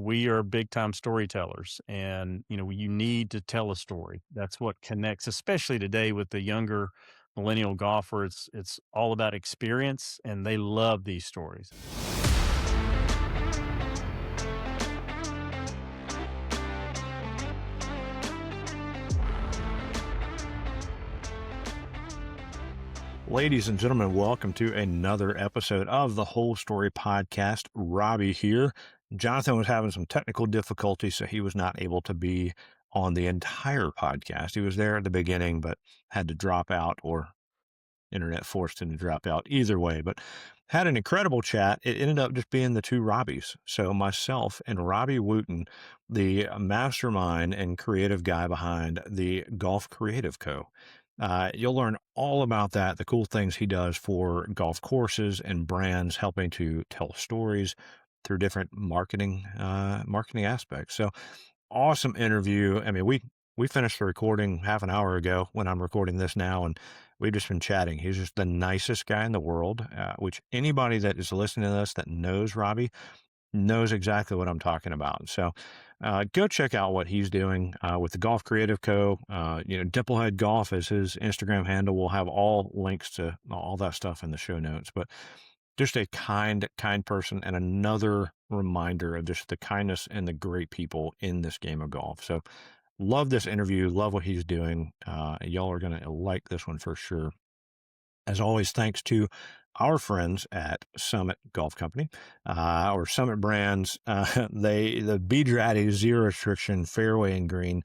we are big time storytellers, and you need to tell a story. That's what connects, especially today with the younger millennial golfer. It's all about experience, and they love these stories. Ladies and gentlemen, welcome to another episode of the Whole Story Podcast. Robbie here. Jonathan was having some technical difficulties, so he was not able to be on the entire podcast. He was there at the beginning, but had to drop out, or internet forced him to drop out. Either way, but had an incredible chat. It ended up just being the two Robbies. So myself and Robbie Wooten, the mastermind and creative guy behind the Golf Creative Co. You'll learn all about that, the cool things he does for golf courses and brands, helping to tell stories through different marketing aspects. So awesome interview. I mean, we finished the recording half an hour ago when I'm recording this now, and we've just been chatting. He's just the nicest guy in the world, which anybody that is listening to this that knows Robbie knows exactly what I'm talking about. So go check out what he's doing with the Golf Creative Co. Dimplehead Golf is his Instagram handle. We'll have all links to all that stuff in the show notes. But just a kind person, and another reminder of just the kindness and the great people in this game of golf. So love this interview. Love what he's doing. Y'all are going to like this one for sure. As always, thanks to our friends at Summit Golf Company, or Summit Brands. The Beadratty Zero Restriction Fairway and Green.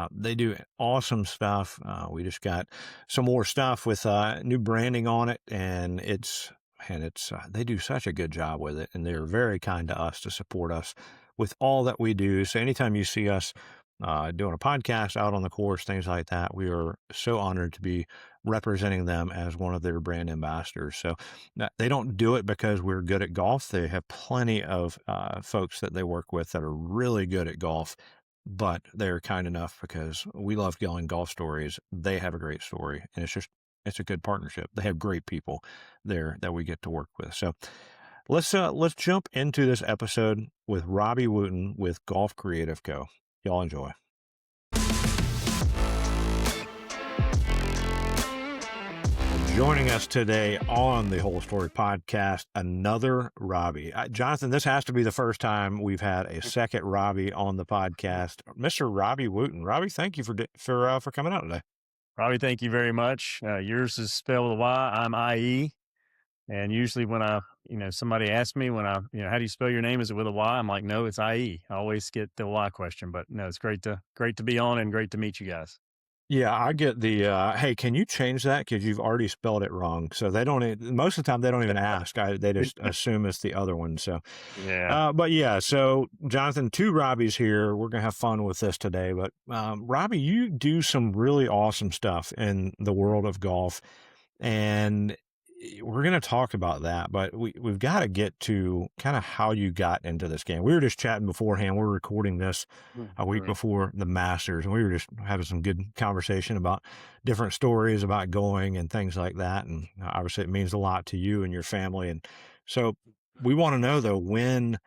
They do awesome stuff. We just got some more stuff with new branding on it, and they do such a good job with it, and they're very kind to us to support us with all that we do. So anytime you see us doing a podcast out on the course, things like that, we are so honored to be representing them as one of their brand ambassadors. So they don't do it because we're good at golf. They have plenty of folks that they work with that are really good at golf, but they're kind enough because we love telling golf stories. They have a great story, and it's a good partnership. They have great people there that we get to work with. So let's jump into this episode with Robbie Wooten with Golf Creative Co. Y'all enjoy. Joining us today on the Whole Story Podcast, another Robbie. Jonathan, this has to be the first time we've had a second Robbie on the podcast, Mr. Robbie Wooten. Robbie, thank you for coming out today. Robbie, thank you very much. Yours is spelled with a Y. I'm IE. And usually when somebody asks me how do you spell your name? Is it with a Y? I'm like, no, it's IE. I always get the Y question, but no, it's great to be on and great to meet you guys. Yeah, I get the, hey, can you change that? Because you've already spelled it wrong. So most of the time they don't even ask. They just assume it's the other one. So, yeah. But yeah, so Jonathan, two Robbies here. We're going to have fun with this today. But Robbie, you do some really awesome stuff in the world of golf. And we're going to talk about that, but we've got to get to kind of how you got into this game. We were just chatting beforehand. We're recording this a week before the Masters, and we were just having some good conversation about different stories about going and things like that. And obviously it means a lot to you and your family. And so we want to know though, when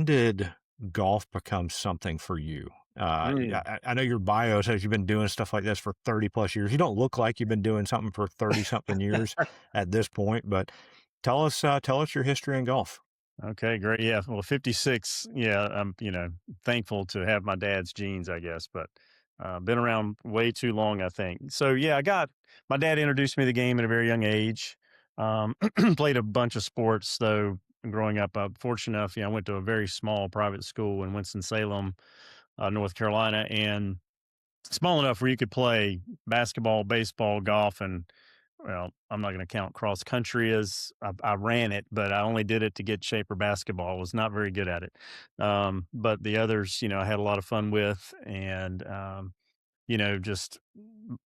did golf become something for you? I know your bio says you've been doing stuff like this for 30 plus years. You don't look like you've been doing something for 30 something years at this point, but tell us your history in golf. Okay, great. Yeah. Well, 56. Yeah. I'm, thankful to have my dad's genes, I guess, but been around way too long, I think. So yeah, my dad introduced me to the game at a very young age. Played a bunch of sports though growing up. Fortunate enough, I went to a very small private school in Winston-Salem, North Carolina, and small enough where you could play basketball, baseball, golf, and I'm not going to count cross country as I ran it, but I only did it to get shape for basketball. I was not very good at it. But the others, I had a lot of fun with, and just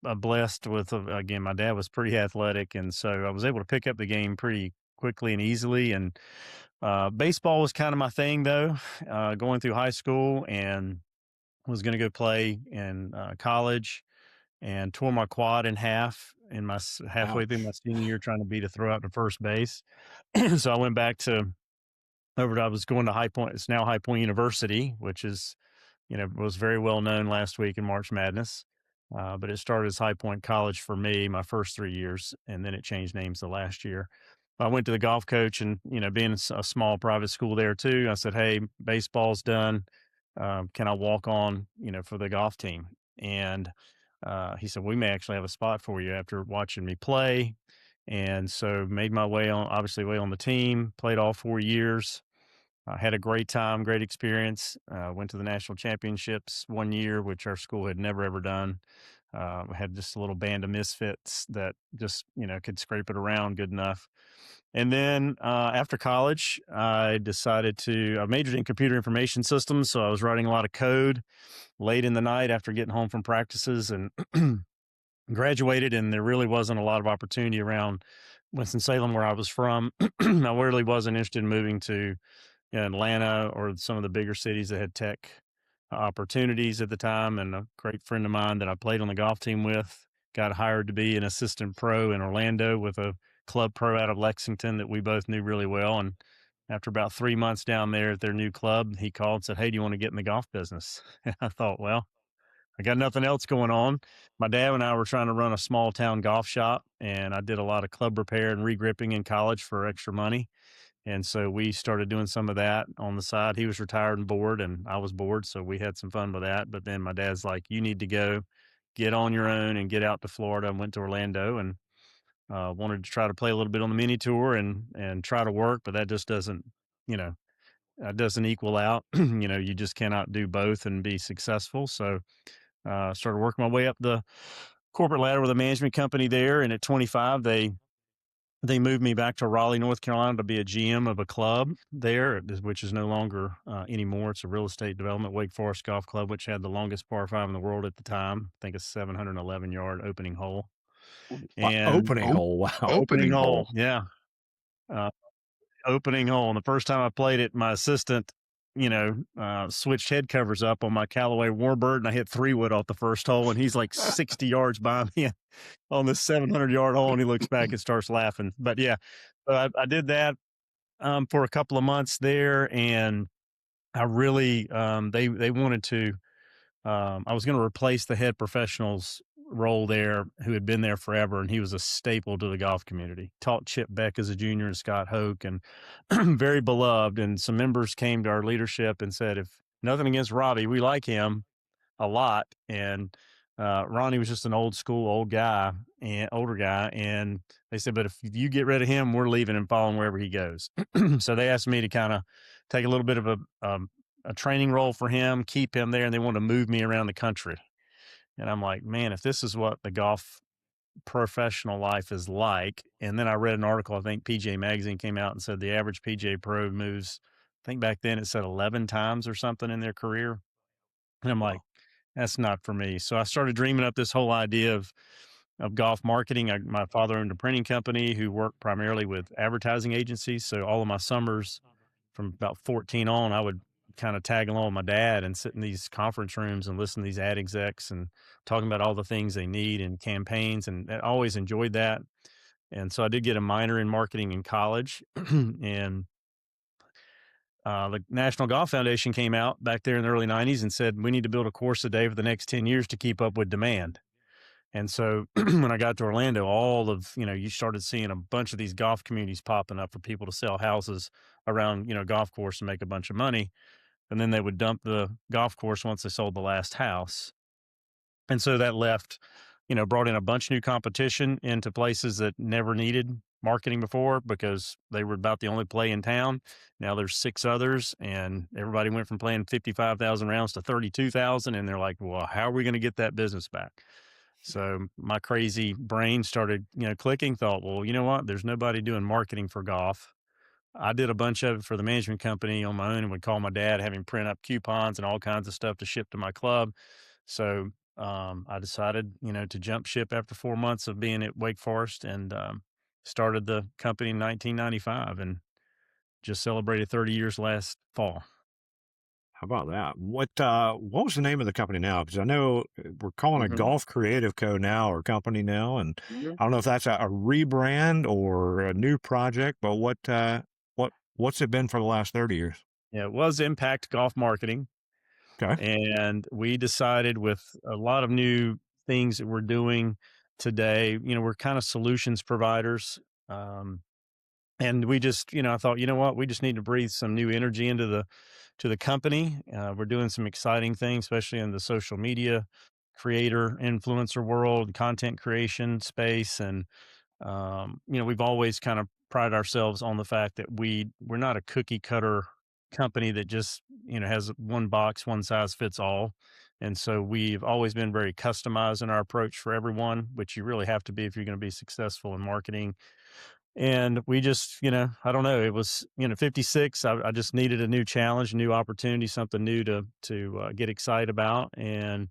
blessed with, again, my dad was pretty athletic. And so I was able to pick up the game pretty quickly and easily. And baseball was kind of my thing though, going through high school, and was going to go play in college, and tore my quad in half in halfway through my senior year trying to beat a throw out to first base. So I went back to I was going to High Point. It's now High Point University, which is, was very well known last week in March Madness. But it started as High Point College for me, my first 3 years, and then it changed names the last year. I went to the golf coach, and being a small private school there too, I said, "Hey, baseball's done. Can I walk on, for the golf team?" And he said, "We may actually have a spot for you after watching me play." And so made my way on, obviously, way on the team. Played all 4 years. I had a great time, great experience. Went to the national championships one year, which our school had never ever done. We had just a little band of misfits that just could scrape it around good enough. And then after college, I majored in computer information systems, so I was writing a lot of code late in the night after getting home from practices, and graduated. And there really wasn't a lot of opportunity around Winston-Salem, where I was from. I really wasn't interested in moving to Atlanta or some of the bigger cities that had tech opportunities at the time. And a great friend of mine that I played on the golf team with got hired to be an assistant pro in Orlando with a club pro out of Lexington that we both knew really well. And after about 3 months down there at their new club, he called and said, "Hey, do you want to get in the golf business?" And I thought, well, I got nothing else going on. My dad and I were trying to run a small town golf shop, and I did a lot of club repair and regripping in college for extra money. And so we started doing some of that on the side. He was retired and bored, and I was bored. So we had some fun with that. But then my dad's like, "You need to go get on your own and get out to Florida." And went to Orlando, and wanted to try to play a little bit on the mini tour and try to work. But that just you know, doesn't equal out. You just cannot do both and be successful. So started working my way up the corporate ladder with a management company there. And at 25, they moved me back to Raleigh, North Carolina to be a GM of a club there, which is no longer anymore. It's a real estate development, Wake Forest Golf Club, which had the longest par five in the world at the time. I think a 711-yard opening hole. And Opening hole. Wow. opening hole, yeah. Uh, Opening hole. And the first time I played it, my assistant, switched head covers up on my Callaway Warbird, and I hit 3-wood off the first hole, and he's like 60 yards by me on this 700-yard hole, and he looks back and starts laughing. But yeah, so I did that for a couple of months there, and I really they wanted to. I was going to replace the head professional's role there, who had been there forever, and he was a staple to the golf community. Taught Chip Beck as a junior and Scott Hoke, and very beloved. And some members came to our leadership and said, "If nothing against Robbie, we like him a lot." And Ronnie was just an old school, older guy. And they said, "But if you get rid of him, we're leaving and following wherever he goes." So they asked me to kind of take a little bit of a training role for him, keep him there, and they wanted to move me around the country. And I'm like, man, if this is what the golf professional life is like. And then I read an article, I think PGA Magazine came out and said the average PGA pro moves, I think back then it said 11 times or something in their career. And I'm like, Wow. that's not for me. So I started dreaming up this whole idea of golf marketing. My father owned a printing company who worked primarily with advertising agencies. So all of my summers from about 14 on, I would kind of tag along with my dad and sit in these conference rooms and listen to these ad execs and talking about all the things they need and campaigns. And I always enjoyed that. And so I did get a minor in marketing in college. And the National Golf Foundation came out back there in the early 90s and said, we need to build a course a day for the next 10 years to keep up with demand. And so when I got to Orlando, you started seeing a bunch of these golf communities popping up for people to sell houses around, golf course and make a bunch of money. And then they would dump the golf course once they sold the last house. And so that brought in a bunch of new competition into places that never needed marketing before because they were about the only play in town. Now there's 6 others, and everybody went from playing 55,000 rounds to 32,000. And they're like, well, how are we going to get that business back? So my crazy brain started, clicking, thought, well, you know what? There's nobody doing marketing for golf. I did a bunch of it for the management company on my own and would call my dad, have him print up coupons and all kinds of stuff to ship to my club. So I decided, to jump ship after 4 months of being at Wake Forest and started the company in 1995 and just celebrated 30 years last fall. How about that? What was the name of the company now? Because I know we're calling it Mhm. Golf Creative Co. now or company now, and Mhm. I don't know if that's a rebrand or a new project. But what What's it been for the last 30 years? Yeah, it was Impact Golf Marketing, Okay. and we decided with a lot of new things that we're doing today, we're kind of solutions providers. Um, and we just, I thought, you know what, we just need to breathe some new energy into the company. We're doing some exciting things, especially in the social media creator influencer world, content creation space, and we've always kind of prided ourselves on the fact that we're not a cookie cutter company that just has one box, one size fits all. And so we've always been very customized in our approach for everyone, which you really have to be if you're going to be successful in marketing. And we just, I don't know, it was, 56. I just needed a new challenge, new opportunity, something new to get excited about. And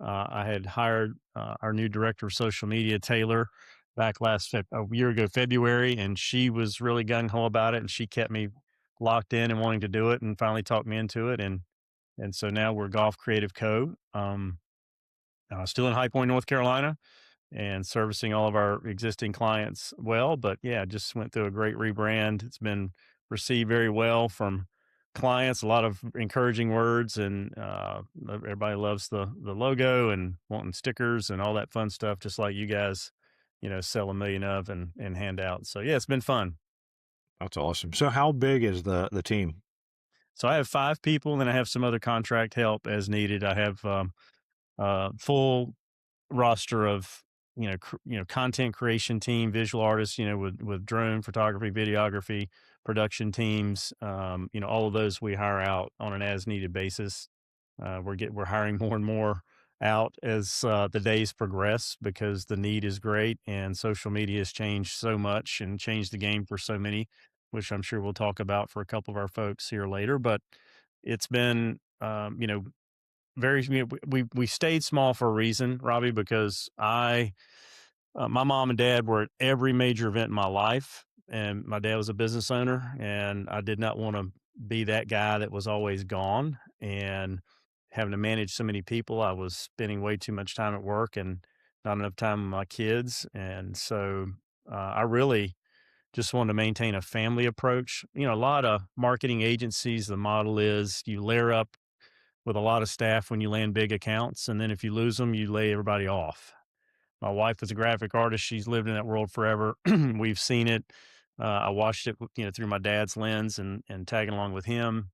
I had hired our new director of social media, Taylor, back a year ago, February, and she was really gung ho about it, and she kept me locked in and wanting to do it, and finally talked me into it, and so now we're Golf Creative Co. Still in High Point, North Carolina, and servicing all of our existing clients well. But yeah, just went through a great rebrand. It's been received very well from clients, a lot of encouraging words, and everybody loves the logo and wanting stickers and all that fun stuff, just like you guys, sell a million of and hand out. So yeah, it's been fun. That's awesome. So how big is the team? So I have 5 people, and then I have some other contract help as needed. I have full roster of content creation team, visual artists, with drone photography, videography, production teams. All of those we hire out on an as needed basis. We're hiring more and more out as the days progress because the need is great, and social media has changed so much and changed the game for so many, which I'm sure we'll talk about for a couple of our folks here later. But it's been very, we stayed small for a reason, Robbie, because my mom and dad were at every major event in my life, and my dad was a business owner, and I did not want to be that guy that was always gone and having to manage so many people. I was spending way too much time at work and not enough time with my kids, and so I really just wanted to maintain a family approach. A lot of marketing agencies, the model is you layer up with a lot of staff when you land big accounts, and then if you lose them, you lay everybody off. My wife is a graphic artist. She's lived in that world forever. We've seen it. I watched it, through my dad's lens and tagging along with him.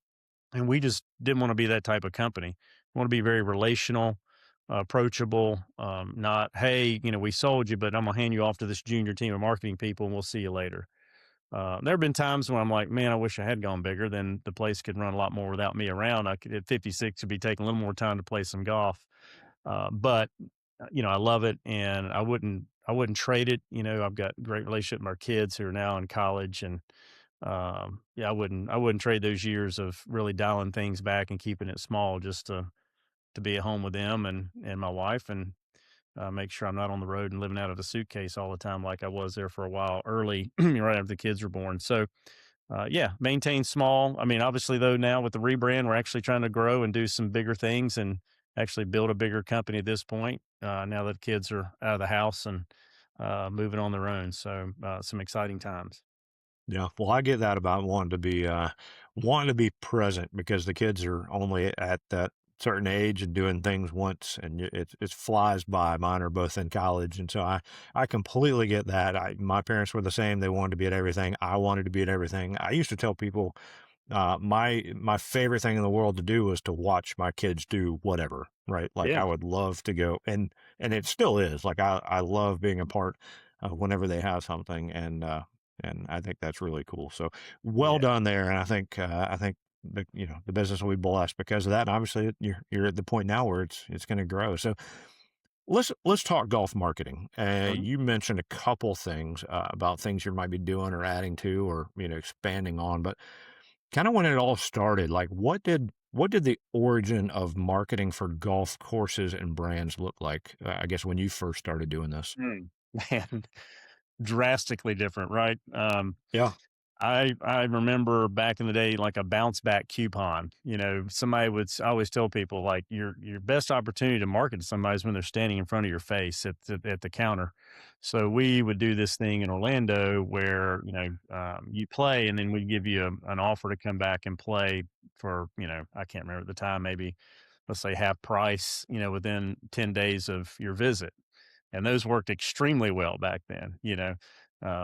And we just didn't want to be that type of company. We want to be very relational, approachable, not, hey, we sold you, but I'm going to hand you off to this junior team of marketing people and we'll see you later. There have been times when I'm like, man, I wish I had gone bigger. Then the place could run a lot more without me around. I could at 56 could be taking a little more time to play some golf. But I love it, and I wouldn't trade it. I've got a great relationship with our kids who are now in college, and yeah, I wouldn't trade those years of really dialing things back and keeping it small just to be at home with them and my wife and make sure I'm not on the road and living out of a suitcase all the time like I was there for a while early, right after the kids were born. So, yeah, maintain small. I mean, obviously, though, now with the rebrand, we're actually trying to grow and do some bigger things and actually build a bigger company at this point. Now that kids are out of the house and moving on their own, so some exciting times. Yeah, well, I get that about wanting to be present because the kids are only at that certain age and doing things once, and it flies by. Mine are both in college, and so I completely get that. My parents were the same. They wanted to be at everything. I wanted to be at everything. I used to tell people my favorite thing in the world to do was to watch my kids do whatever, right? Like Yeah, I would love to go and it still is. Like I love being a part whenever they have something and I think that's really cool. So well yeah. done there. And I think the business will be blessed because of that. And obviously you're at the point now where it's going to grow. So let's talk golf marketing. Mhm. You mentioned a couple things about things you might be doing or adding to or expanding on, but kind of when it all started, like what did the origin of marketing for golf courses and brands look like? I guess when you first started doing this. Mm. Man, drastically different, right? Yeah. I remember back in the day, like a bounce back coupon. Somebody I always tell people like your best opportunity to market to somebody is when they're standing in front of your face at the counter. So we would do this thing in Orlando where you play, and then we give you an offer to come back and play for I can't remember at the time, maybe let's say half price, within 10 days of your visit, and those worked extremely well back then.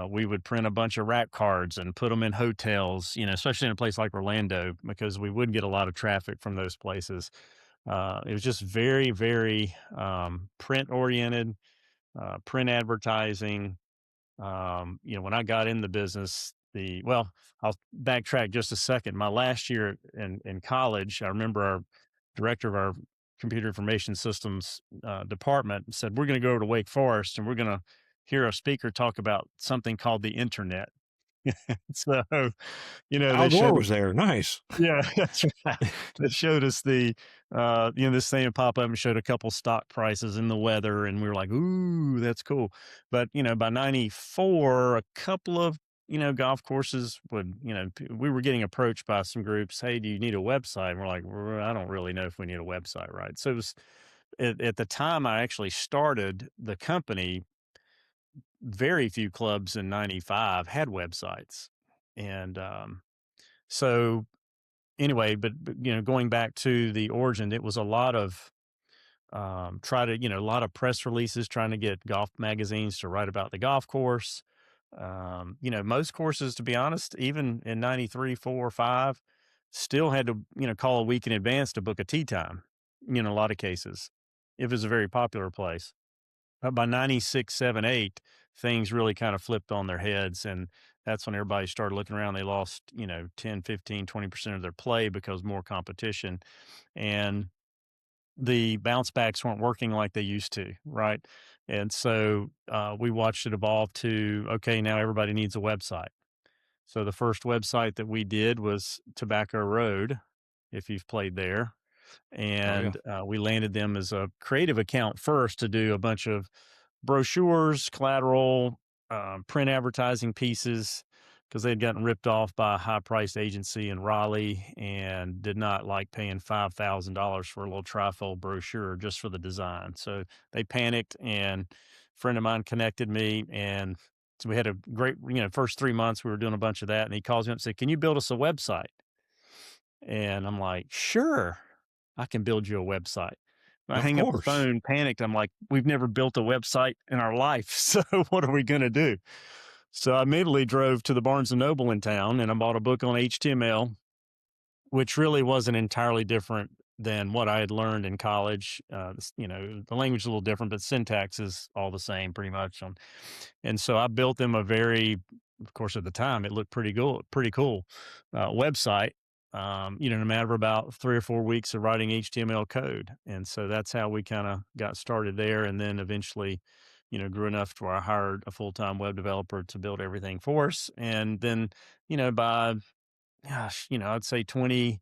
We would print a bunch of rack cards and put them in hotels, especially in a place like Orlando, because we would get a lot of traffic from those places. It was just very, very print oriented, print advertising. When I got in the business, I'll backtrack just a second. My last year in college, I remember our director of our computer information systems department said, "We're going to go over to Wake Forest and we're going to hear a speaker talk about something called the internet." So, they Al Gore showed was there. Nice. yeah, that's right. That showed us this thing would pop up and showed a couple stock prices and the weather, and we were like, "Ooh, that's cool." But by '94, a couple of golf courses we were getting approached by some groups. Hey, do you need a website? And we're like, I don't really know if we need a website, right? So it was at the time I actually started the company. Very few clubs in '95 had websites, and so anyway, but going back to the origin, it was a lot of a lot of press releases trying to get golf magazines to write about the golf course. Most courses, to be honest, even in '93, four, or five, still had to call a week in advance to book a tee time. In a lot of cases, if it was a very popular place. But by '96, 7, 8, things really kind of flipped on their heads, and that's when everybody started looking around. They lost, 10, 15, 20% of their play because more competition, and the bounce backs weren't working like they used to, right? And so, we watched it evolve to, okay, now everybody needs a website. So the first website that we did was Tobacco Road, if you've played there, Oh, yeah. and we landed them as a creative account first to do a bunch of brochures, collateral, print advertising pieces, because they'd gotten ripped off by a high priced agency in Raleigh and did not like paying $5,000 for a little trifold brochure just for the design. So they panicked, and a friend of mine connected me, and so we had a great, first 3 months we were doing a bunch of that, and he calls me up and said, "Can you build us a website?" And I'm like, "Sure, I can build you a website." When I Of hang up the course. phone, panicked, I'm like, "We've never built a website in our life, so what are we gonna do?" So I immediately drove to the Barnes& and Noble in town, and I bought a book on HTML, which really wasn't entirely different than what I had learned in college. The language is a little different, but syntax is all the same pretty much. And so I built them a very, of course, at the time it looked pretty cool website. In a matter of about 3 or 4 weeks of writing HTML code, and so that's how we kind of got started there, and then eventually, grew enough to where I hired a full time web developer to build everything for us, and then, by gosh, I'd say 20,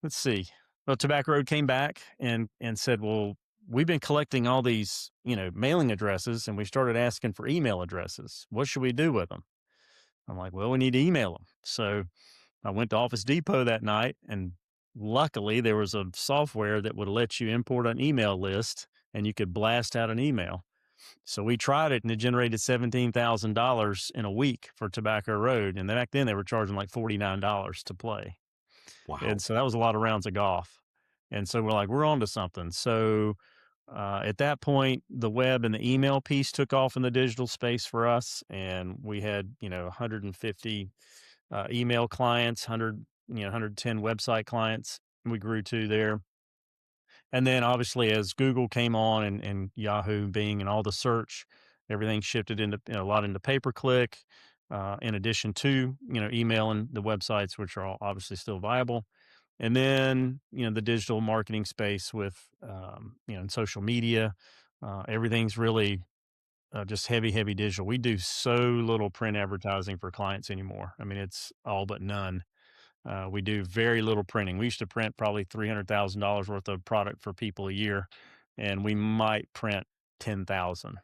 let's see. Well, Tobacco Road came back and said, "Well, we've been collecting all these, mailing addresses, and we started asking for email addresses. What should we do with them?" I'm like, "Well, we need to email them." So I went to Office Depot that night, and luckily there was a software that would let you import an email list, and you could blast out an email. So we tried it, and it generated $17,000 in a week for Tobacco Road, and then back then they were charging like $49 to play, and Wow. so that was a lot of rounds of golf, and so we're like, "We're on to something." So, at that point, the web and the email piece took off in the digital space for us, and we had, 150, email clients, 110 website clients we grew to there. And then obviously as Google came on and Yahoo, Bing, and all the search, everything shifted into a lot into pay per click. In addition to email and the websites, which are all obviously still viable, and then the digital marketing space with and social media, everything's really just heavy, heavy digital. We do so little print advertising for clients anymore. I mean, it's all but none. We do very little printing. We used to print probably $300,000 worth of product for people a year, and we might print 10,000.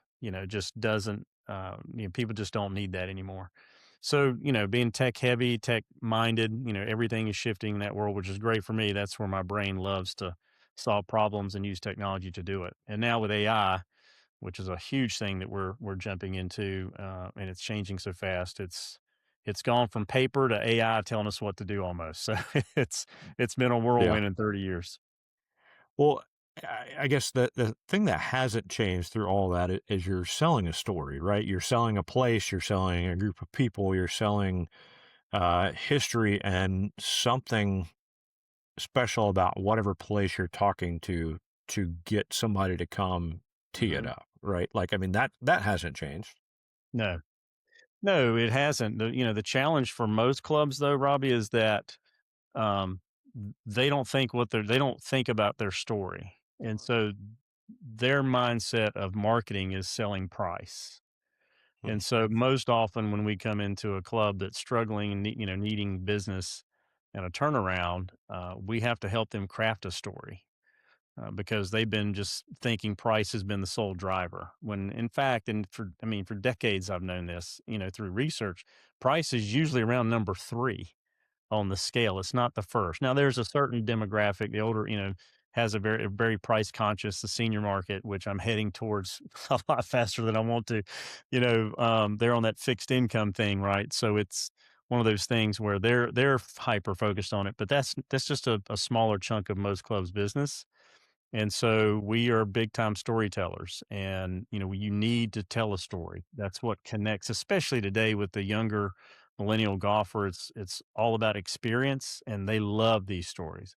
Just doesn't. People just don't need that anymore. So, being tech heavy, tech minded, everything is shifting in that world, which is great for me. That's where my brain loves to solve problems and use technology to do it. And now with AI, which is a huge thing that we're jumping into, and it's changing so fast. It's gone from paper to AI telling us what to do almost. So it's it's been a Yeah. whirlwind in 30 years. Well, I guess the thing that hasn't changed through all that is you're selling a story, right? You're selling a place, you're selling a group of people, you're selling history and something special about whatever place you're talking to get somebody to come tee it Mhm. up, right? Like, I mean, that hasn't changed. No, no, it hasn't. The challenge for most clubs though, Robbie, is that um, they don't think about their story, and so their mindset of marketing is selling price. Hmm. And so most often when we come into a club that's struggling and needing business and a turnaround, we have to help them craft a story because they've been just thinking price has been the sole driver. When in fact, and for decades I've known this, through research, price is usually around number three on the scale. It's not the first. Now there's a certain demographic, the older, has a very price conscious, the senior market, which I'm heading towards a lot faster than I want to. They're on that fixed income thing, right? So it's one of those things where they're hyper focused on it, but that's just a smaller chunk of most clubs' business. And so we are big time storytellers and you need to tell a story. That's what connects, especially today with the younger millennial golfer. It's all about experience and they love these stories,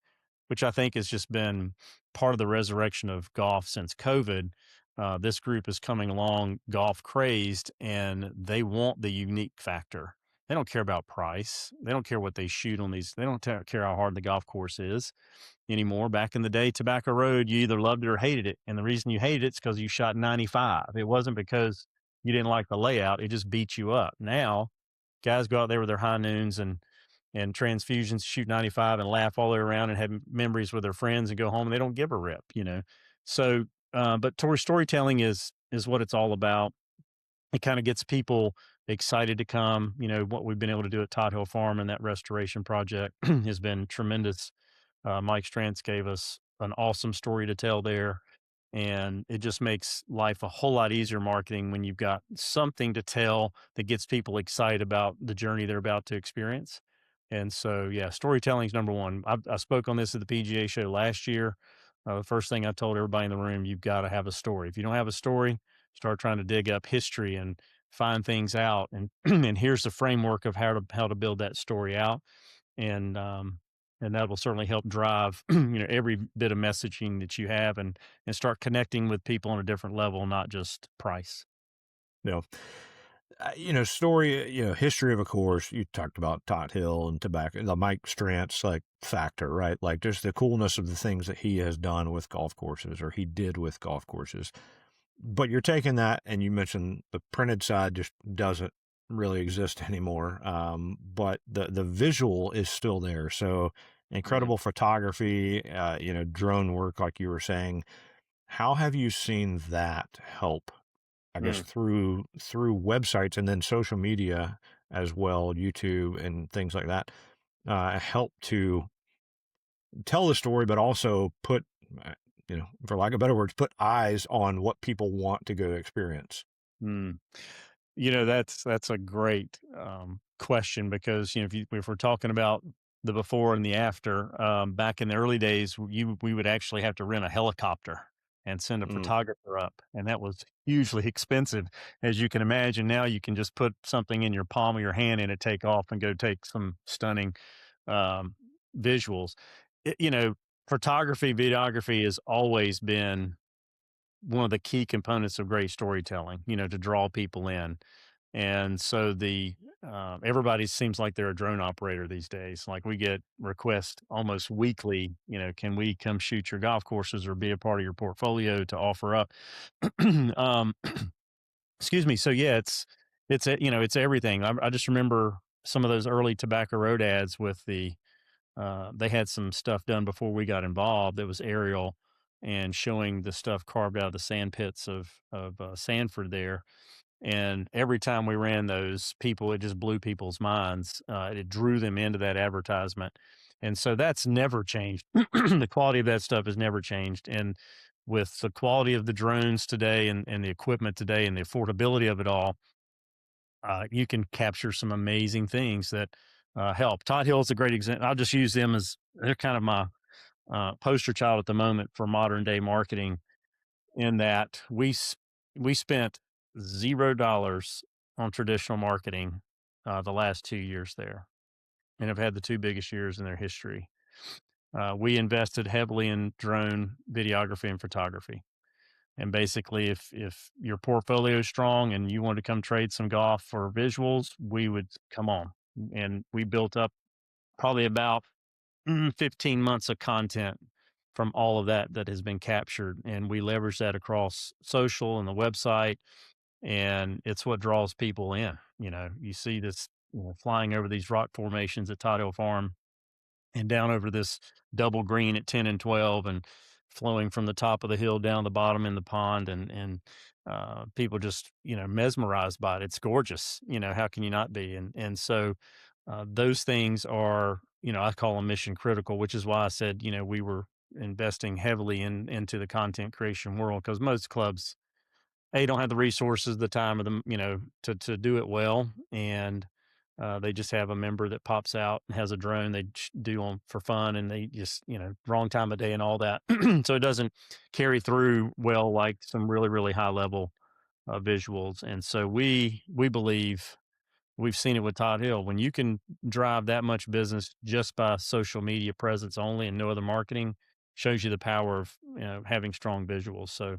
which I think has just been part of the resurrection of golf since COVID. This group is coming along golf crazed and they want the unique factor. They don't care about price. They don't care what they shoot on these. They don't care how hard the golf course is anymore. Back in the day, Tobacco Road, you either loved it or hated it. And the reason you hated it's because you shot 95. It wasn't because you didn't like the layout. It just beat you up. Now, guys go out there with their high noons and transfusions, shoot 95 and laugh all the way around and have memories with their friends and go home and they don't give a rip. So, but tour storytelling is what it's all about. It kind of gets people excited to come. What we've been able to do at Todd Hill Farm and that restoration project has been tremendous. Mike Strantz gave us an awesome story to tell there. And it just makes life a whole lot easier marketing when you've got something to tell that gets people excited about the journey they're about to experience. And so, yeah, storytelling is number one. I spoke on this at the PGA show last year. The first thing I told everybody in the room, you've got to have a story. If you don't have a story, start trying to dig up history and find things out. And and here's the framework of how to build that story out. And and that will certainly help drive every bit of messaging that you have and start connecting with people on a different level, not just price. You know, story, history of a course. You talked about Tot Hill and tobacco, the Mike Strantz like factor, right? Like just the coolness of the things that he has done with golf courses or he did with golf courses. But you're taking that and you mentioned the printed side just doesn't really exist anymore. But the visual is still there. So Mhm. incredible photography, drone work, like you were saying. How have you seen that help, I guess, Mm. through websites and then social media as well, YouTube and things like that, help to tell the story, but also put, for lack of better words, put eyes on what people want to go experience. Mm. That's a great question because if we're talking about the before and the after, back in the early days, we would actually have to rent a helicopter and send a Mm, photographer up, and that was hugely expensive, as you can imagine. Now you can just put something in your palm of your hand and it take off and go take some stunning um, visuals. It, you know, Photography, videography has always been one of the key components of great storytelling, to draw people in. And so everybody seems like they're a drone operator these days. Like we get requests almost weekly, can we come shoot your golf courses or be a part of your portfolio to offer up? um, excuse me. So yeah, it's everything. I just remember some of those early Tobacco Road ads with they had some stuff done before we got involved that was aerial and showing the stuff carved out of the sand pits of Sanford there. And every time we ran those people, it just blew people's minds. It drew them into that advertisement. And so that's never changed. The quality of that stuff has never changed. And with the quality of the drones today and the equipment today and the affordability of it all, you can capture some amazing things that help. Todd Hill is a great example. I'll just use them as they're kind of my poster child at the moment for modern day marketing. In that we spent $0 on traditional marketing the last 2 years there, and have had the two biggest years in their history. We invested heavily in drone videography and photography. And basically, if your portfolio is strong and you want to come trade some golf for visuals, we would come on. And we built up probably about 15 months of content from all of that that has been captured. And we leverage that across social and the website. And it's what draws people in. You see this flying over these rock formations at Todd Hill Farm and down over this double green at 10 and 12 and flowing from the top of the hill down the bottom in the pond and people just mesmerized by it. It's gorgeous. How can you not be? And so those things are, I call them mission critical, which is why I said, we were investing heavily into the content creation world, because most clubs don't have the resources, the time, or to do it well. And they just have a member that pops out and has a drone they do on for fun, and they just wrong time of day and all that. So it doesn't carry through well like some really really high level visuals. And so we believe, we've seen it with Todd Hill, when you can drive that much business just by social media presence only and no other marketing, shows you the power of having strong visuals. So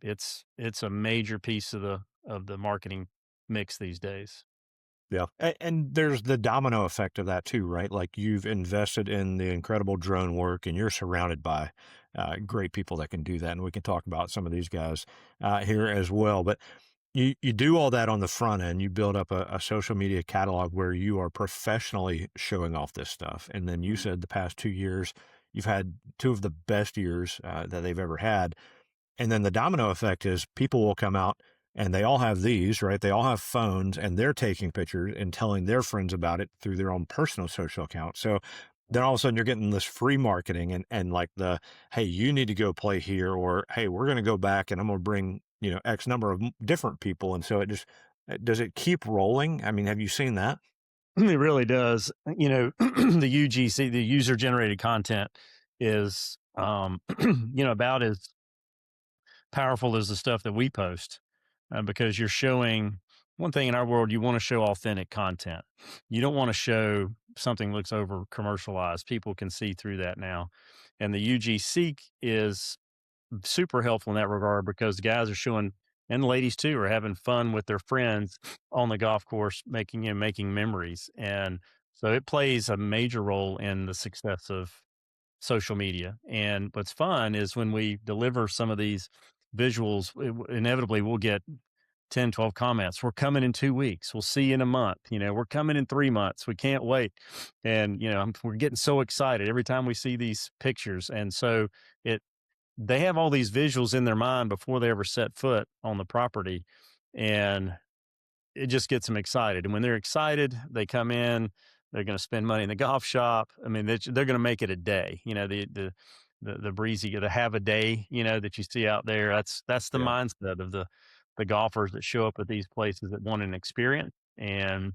it's a major piece of the marketing mix these days. Yeah. And there's the domino effect of that too, right? Like you've invested in the incredible drone work and you're surrounded by great people that can do that. And we can talk about some of these guys here as well. But you do all that on the front end. You build up a social media catalog where you are professionally showing off this stuff. And then you said the past 2 years, you've had two of the best years that they've ever had. And then the domino effect is people will come out and they all have these, right? They all have phones and they're taking pictures and telling their friends about it through their own personal social account. So then all of a sudden you're getting this free marketing and like hey, you need to go play here, or, hey, we're going to go back and I'm going to bring, X number of different people. And so does it keep rolling? I mean, have you seen that? It really does. The UGC, the user generated content, is about as powerful as the stuff that we post, because you're showing one thing in our world. You want to show authentic content. You don't want to show something that looks over commercialized. People can see through that now. And the UGC is super helpful in that regard, because the guys are showing, and the ladies too, are having fun with their friends on the golf course, making memories. And so it plays a major role in the success of social media. And what's fun is when we deliver some of these visuals, inevitably we'll get 10, 12 comments. We're coming in 2 weeks. We'll see you in a month. We're coming in 3 months. We can't wait. And, we're getting so excited every time we see these pictures. And so they have all these visuals in their mind before they ever set foot on the property. And it just gets them excited. And when they're excited, they come in, they're going to spend money in the golf shop. I mean, they're going to make it a day. The breezy, the have a day, that you see out there. That's the Yeah. mindset of the golfers that show up at these places that want an experience. And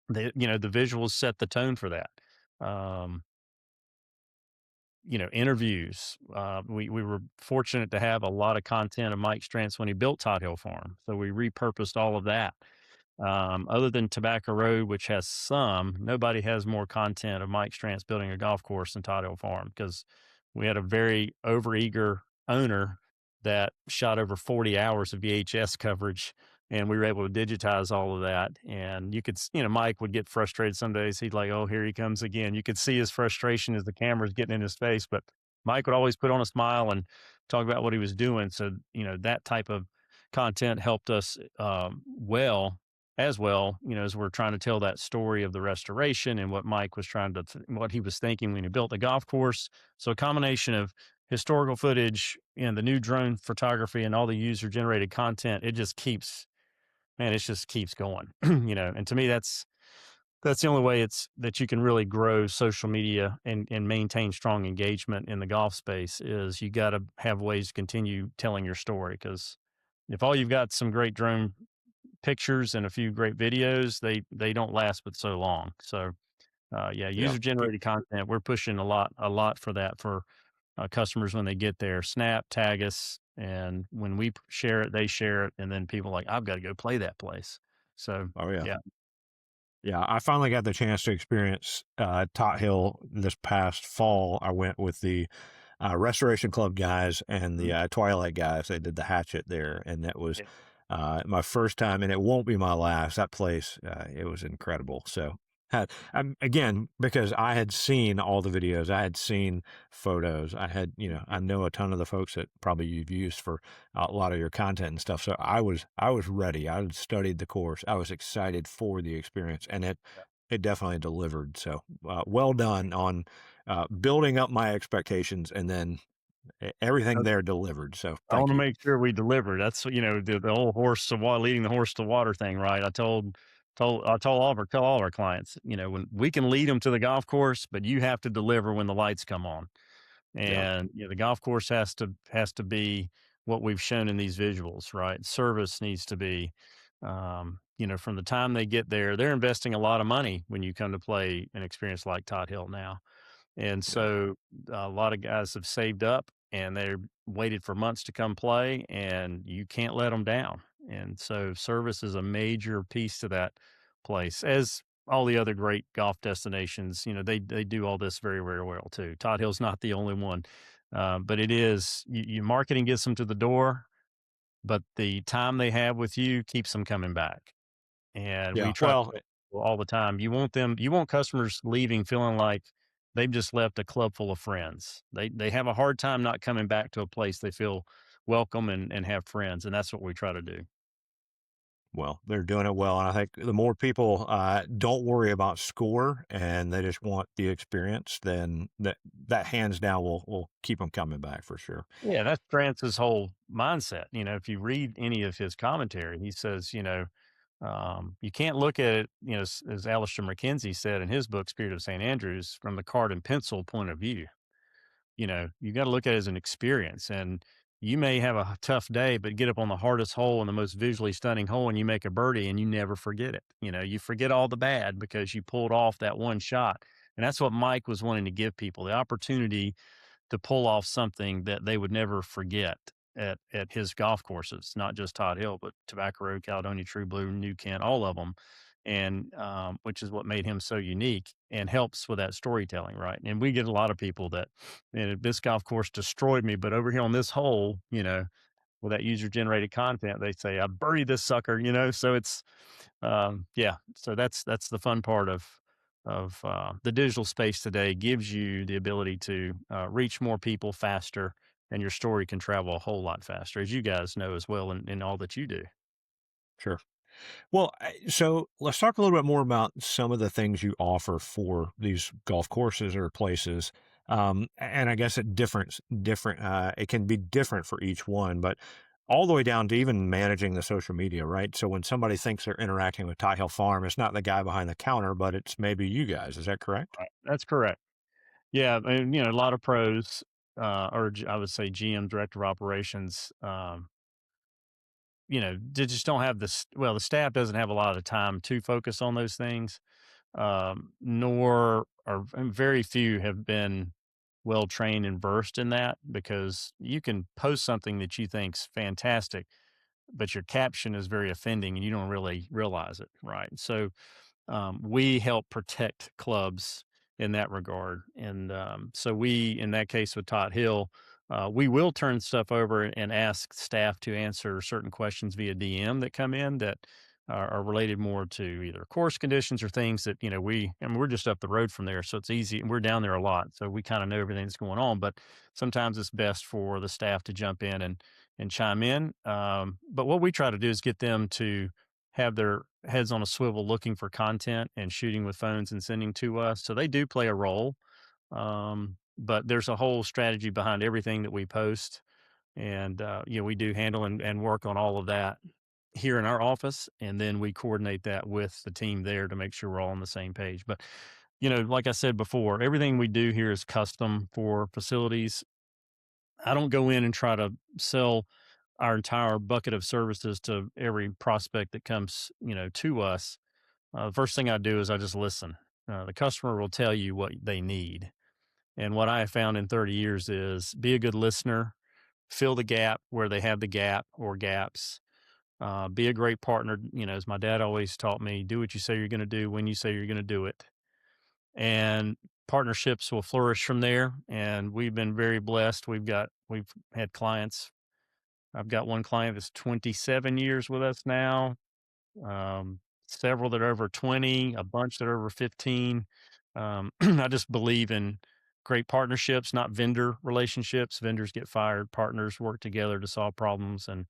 the visuals set the tone for that. Um, Interviews. We were fortunate to have a lot of content of Mike Strantz when he built Todd Hill Farm. So we repurposed all of that. Other than Tobacco Road, which has some, nobody has more content of Mike Strantz building a golf course than Todd Hill Farm, because we had a very overeager owner that shot over 40 hours of VHS coverage, and we were able to digitize all of that. And Mike would get frustrated some days. He'd like, oh, here he comes again. You could see his frustration as the camera's getting in his face, but Mike would always put on a smile and talk about what he was doing. So, that type of content helped us as well, as we're trying to tell that story of the restoration and what Mike was what he was thinking when he built the golf course. So a combination of historical footage and the new drone photography and all the user generated content, it just keeps man, it just keeps going, and to me, that's the only way it's that you can really grow social media and maintain strong engagement in the golf space is you got to have ways to continue telling your story. Because if all you've got some great drone pictures and a few great videos, they don't last but so long. So yeah, Yeah. user generated content. We're pushing a lot for that for customers when they get there. Snap, tag us, and when we share it, they share it, and then people are like, I've got to go play that place. So Oh yeah. yeah. Yeah, I finally got the chance to experience Tot Hill this past fall. I went with the Restoration Club guys and the Mhm. Twilight guys. They did the hatchet there, and that was Yeah. my first time, and it won't be my last. That place, it was incredible. So, again, because I had seen all the videos, I had seen photos, I had, I know a ton of the folks that probably you've used for a lot of your content and stuff. So I was ready. I had studied the course. I was excited for the experience, and it definitely delivered. So, well done on building up my expectations, and then everything there delivered. So I thank wanna you. make sure we deliver. That's, the whole horse to wa leading the horse to water thing, right? I told all of our clients, when we can lead them to the golf course, but you have to deliver when the lights come on. Yeah. And, the golf course has to be what we've shown in these visuals, right? Service needs to be, from the time they get there, they're investing a lot of money when you come to play an experience like Todd Hill now. And Yeah. so a lot of guys have saved up and they're waited for months to come play, and you can't let them down. And so service is a major piece to that place, as all the other great golf destinations. They do all this very, very well too. Todd Hill's not the only one, but it is. Marketing gets them to the door, but the time they have with you keeps them coming back. And we Yeah. try to Well, tell people all the time, you want customers leaving feeling like they've just left a club full of friends. They have a hard time not coming back to a place they feel welcome and have friends, and that's what we try to do. they're doing it well, and I think the more people don't worry about score and they just want the experience, then that hands down will keep them coming back for sure. Yeah, that's France's whole mindset. If you read any of his commentary, he says, you can't look at it, as Alistair McKenzie said in his book, Spirit of St. Andrews, from the card and pencil point of view. You got to look at it as an experience. And you may have a tough day, but get up on the hardest hole and the most visually stunning hole and you make a birdie and you never forget it. You forget all the bad because you pulled off that one shot. And that's what Mike was wanting to give people the opportunity to pull off something that they would never forget at his golf courses, not just Todd Hill, but Tobacco Road, Caledonia, True Blue, New Kent, all of them, and which is what made him so unique and helps with that storytelling, right? And we get a lot of people that, man, this golf course destroyed me, but over here on this hole, with that user generated content, they say I buried this sucker, So it's yeah, so that's the fun part of the digital space today. Gives you the ability to reach more people faster, and your story can travel a whole lot faster, as you guys know as well, in all that you do. Sure. Well, so let's talk a little bit more about some of the things you offer for these golf courses or places. And I guess different. It can be different for each one, but all the way down to even managing the social media, right? So when somebody thinks they're interacting with Tie Hill Farm, it's not the guy behind the counter, but it's maybe you guys. Is that correct? Right. That's correct. Yeah, and a lot of pros, or I would say GM, director of operations, they just don't have this. Well, the staff doesn't have a lot of time to focus on those things, nor are and very few have been well trained and versed in that because you can post something that you think's fantastic, but your caption is very offending and you don't really realize it, right? So we help protect clubs in that regard. And so in that case with Todd Hill, we will turn stuff over and ask staff to answer certain questions via DM that come in that are related more to either course conditions or things that, and we're just up the road from there. So it's easy. And we're down there a lot. So we kind of know everything that's going on. But sometimes it's best for the staff to jump in and chime in. But what we try to do is get them to have their heads on a swivel looking for content and shooting with phones and sending to us. So they do play a role. But there's a whole strategy behind everything that we post. And, we do handle and work on all of that. here in our office, and then we coordinate that with the team there to make sure we're all on the same page. But, like I said before, everything we do here is custom for facilities. I don't go in and try to sell our entire bucket of services to every prospect that comes, to us. The first thing I do is I just listen. The customer will tell you what they need. And what I have found in 30 years is be a good listener, fill the gap where they have the gap or gaps. Be a great partner. As my dad always taught me, do what you say you're going to do when you say you're going to do it. And partnerships will flourish from there. And we've been very blessed. We've had clients. I've got one client that's 27 years with us now, several that are over 20, a bunch that are over 15. I just believe in great partnerships, not vendor relationships. Vendors get fired, partners work together to solve problems and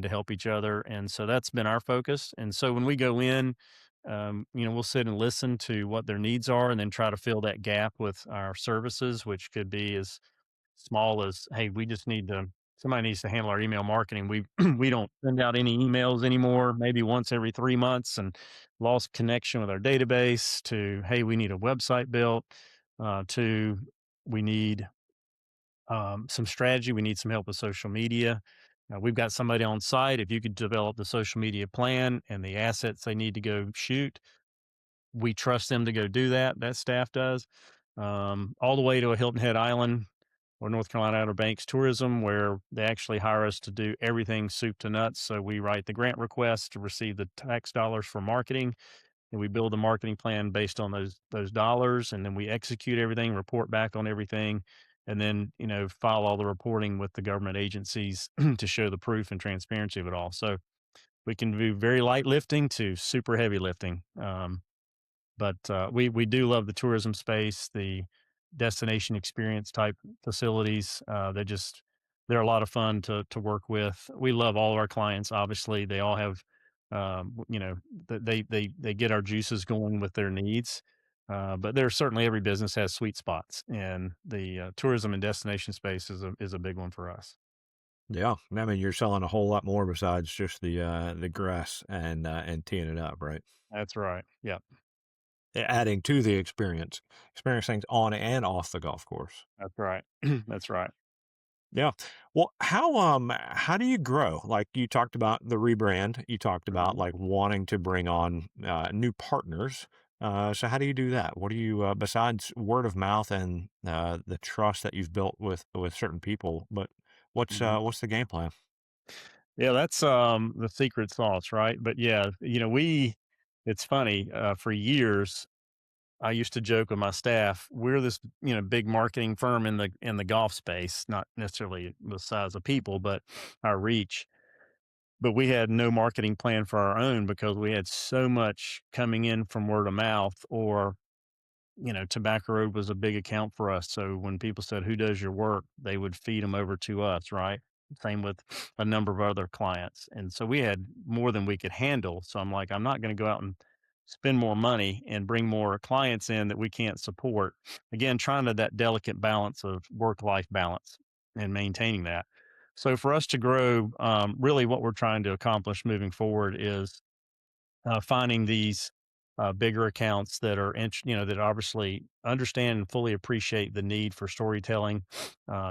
to help each other. And so that's been our focus. And so when we go in, we'll sit and listen to what their needs are and then try to fill that gap with our services, which could be as small as, hey, we just need to somebody needs to handle our email marketing. We we don't send out any emails anymore, maybe once every 3 months, and lost connection with our database, to, hey, we need a website built, to we need some strategy. We need some help with social media. We've got somebody on site. If you could develop the social media plan and the assets they need to go shoot, we trust them to go do that. That staff does. All the way to a Hilton Head Island or North Carolina Outer Banks tourism, where they actually hire us to do everything soup to nuts. So we write the grant request to receive the tax dollars for marketing, and we build a marketing plan based on those dollars, and then we execute everything, report back on everything, and then file all the reporting with the government agencies to show the proof and transparency of it all. So we can do very light lifting to super heavy lifting. But we do love the tourism space, the destination experience type facilities. They're a lot of fun to work with. We love all of our clients. Obviously, they all have, they get our juices going with their needs. But there's certainly every business has sweet spots, and the tourism and destination space is a big one for us. Yeah, I mean, you're selling a whole lot more besides just the grass and teeing it up, right? That's right. Yeah, Adding to the experience things on and off the golf course. that's right. That's right. Yeah. Well, how do you grow? Like you talked about the rebrand, you talked about Mhm. like wanting to bring on new partners. So how do you do that? What do you besides word of mouth and the trust that you've built with certain people? But Mhm. what's the game plan? Yeah, that's the secret sauce, right? But yeah, it's funny, for years I used to joke with my staff, we're this, big marketing firm in the golf space, not necessarily the size of people, but our reach. But we had no marketing plan for our own because we had so much coming in from word of mouth, or Tobacco Road was a big account for us. So when people said, "Who does your work?" they would feed them over to us, right? Same with a number of other clients. And so we had more than we could handle. So I'm like, I'm not going to go out and spend more money and bring more clients in that we can't support. Again, trying to that delicate balance of work life balance and maintaining that. So for us to grow, really what we're trying to accomplish moving forward is finding these bigger accounts that are that obviously understand and fully appreciate the need for storytelling,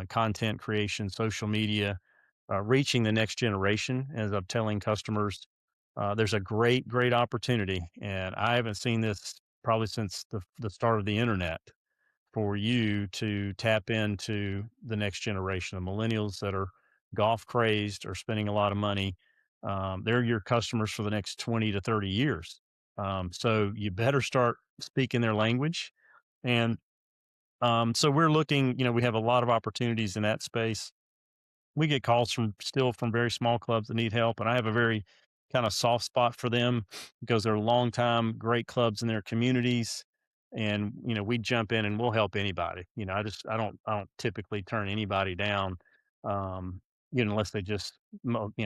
content creation, social media, reaching the next generation. As I'm telling customers, there's a great opportunity, and I haven't seen this probably since the start of the internet, for you to tap into the next generation of millennials that are golf crazed or spending a lot of money. They're your customers for the next 20 to 30 years. So you better start speaking their language. And so we're looking, we have a lot of opportunities in that space. We get calls from very small clubs that need help, and I have a very kind of soft spot for them because they're longtime great clubs in their communities, and we jump in and we'll help anybody. I don't typically turn anybody down, um, unless they just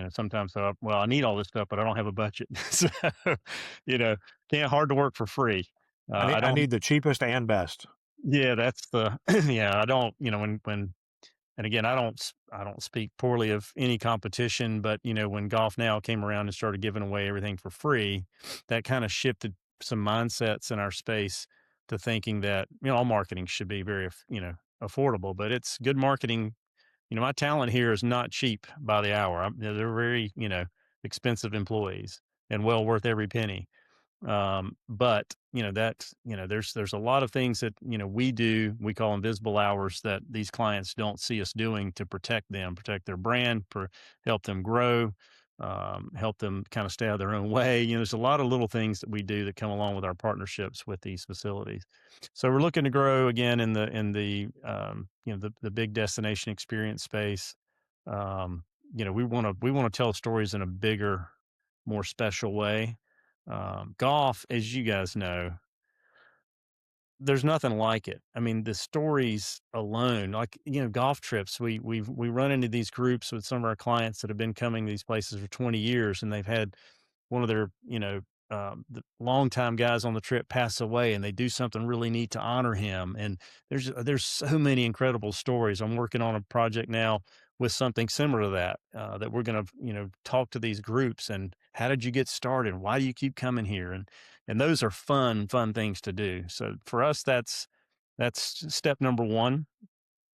sometimes they're, well, I need all this stuff, but I don't have a budget, so you know can't hard to work for free. I I don't. need the cheapest and best. Yeah, that's the yeah. I don't. When And again, I don't speak poorly of any competition, but when Golf Now came around and started giving away everything for free, that kind of shifted some mindsets in our space to thinking that all marketing should be very affordable, but it's good marketing. My talent here is not cheap by the hour. They're very expensive employees and well worth every penny. But there's a lot of things that we do. We call invisible hours that these clients don't see us doing to protect them, protect their brand, help them grow, help them kind of stay out of their own way. There's a lot of little things that we do that come along with our partnerships with these facilities. So we're looking to grow again in the big destination experience space. We want to tell stories in a bigger, more special way. Golf, as you guys know, there's nothing like it. I mean, the stories alone, like, golf trips, we run into these groups with some of our clients that have been coming to these places for 20 years, and they've had one of their, the longtime guys on the trip pass away, and they do something really neat to honor him. And there's so many incredible stories. I'm working on a project now with something similar to that, that we're going to, talk to these groups and how did you get started? Why do you keep coming here? And those are fun things to do. So for us, that's step number one.